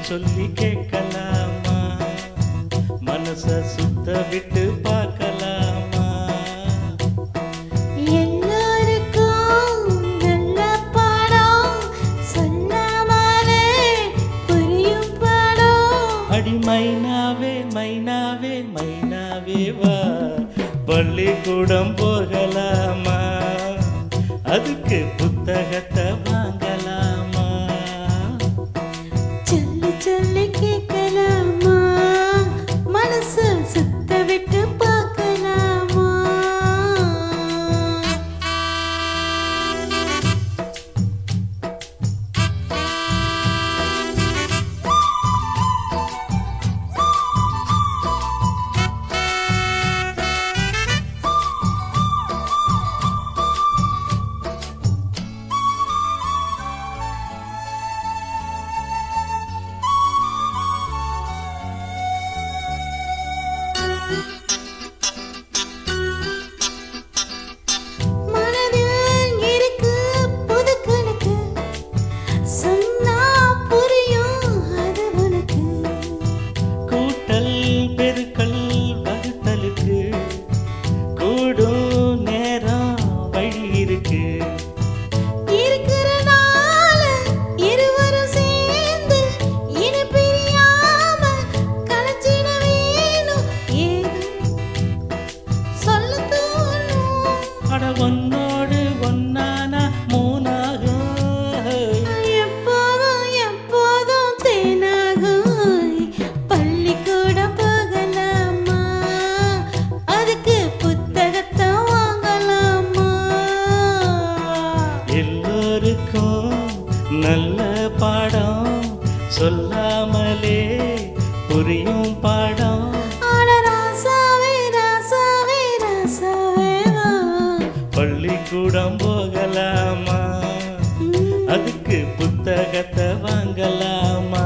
சொல்லி கேட்கலாமா? மனச சுத்த விட்டு பார்க்கலாமா? எல்லாருக்கும் நல்ல பாடம் சொல்லாமலே புரியும் பாடம். அடி மைனாவே மைனாவே மைனாவே வா, பள்ளிக்கூடம் போகலாமா? அதுக்கு புத்தகத்தை வாங்கலாமா? சொல்லி சொல்லி கேட்கலாமா? மனசு சுத்த விட்டு பார்க்கலாமா? மனதில் இருக்கு புது கணக்கு, சொன்னா புரியும் அது உனக்கு. கூட்டல் பெருக்கல் வகுத்தலுக்கு கூடும் நேரம் வழி இருக்கு. இருக்கிறனால இருவரும் சேர்ந்து இனி பிரியாம கலைச்சிட வேணும். ஏதும் சொல்ல தோணும். அட ஒன்னோடு ஒன்னானா மூணாகும். எப்போதும் எப்போதும் தேனாகும். பள்ளிக்கூடம் போகலாமா? அதுக்கு புத்தகத்தை வாங்கலாமா? எல்லோருக்கும் நல்ல பாடம் சொல்லாமலே புரியும் பாடம். அட ராசாவே ராசாவே ராசாவே வா. பள்ளிக்கூடம் போகலாமா? அதுக்கு புத்தகத்தை வாங்கலாமா?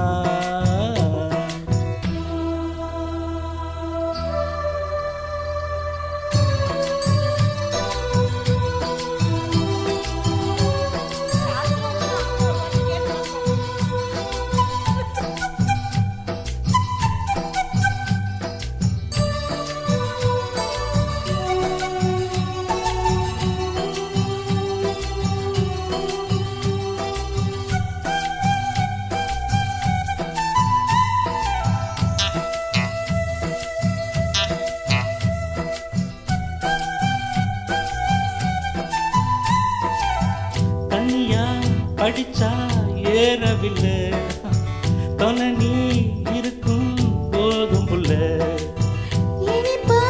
தனியா படிச்சா ஏறவில்லை, தொலை நீ இருக்கும் போதும் புள்ள. இனிப்பா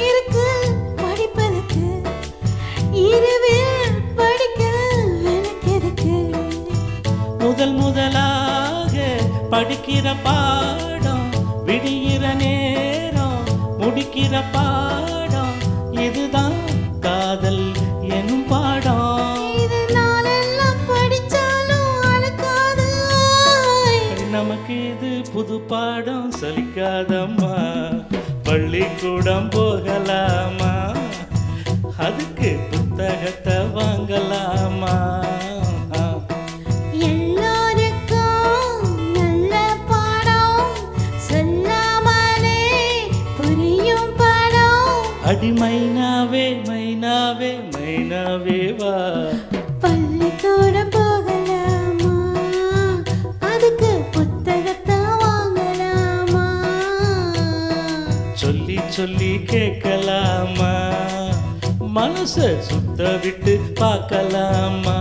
இருக்கு படிப்பதற்கு, இரவில் படிக்க எனக்கு எதுக்கு? முதலாக படிக்கிற பாடம் விடிகிற நேரம் முடிக்கிற பாடம். இதுதான் காதல் எனும் பாடம். இது நாளெல்லாம் படிச்சாலும் அழுக்காது. நமக்கு இது புது பாடம் சலிக்காதம்மா. பள்ளிக்கூடம் போகலாமா? அதுக்கு புத்தகத்தை வாங்கலாமா? எல்லாருக்கும் நல்ல பாடம் சொல்லாமலே புரியும் பாடம். அடி மைனாவே மைனாவே மைனாவே வா, பள்ளிக்கூடம் போகலாமா? அதுக்கு புத்தகத்தை வாங்கலாமா? சொல்லி சொல்லி கேட்கலாமா? மனச சுத்த விட்டு பார்க்கலாமா?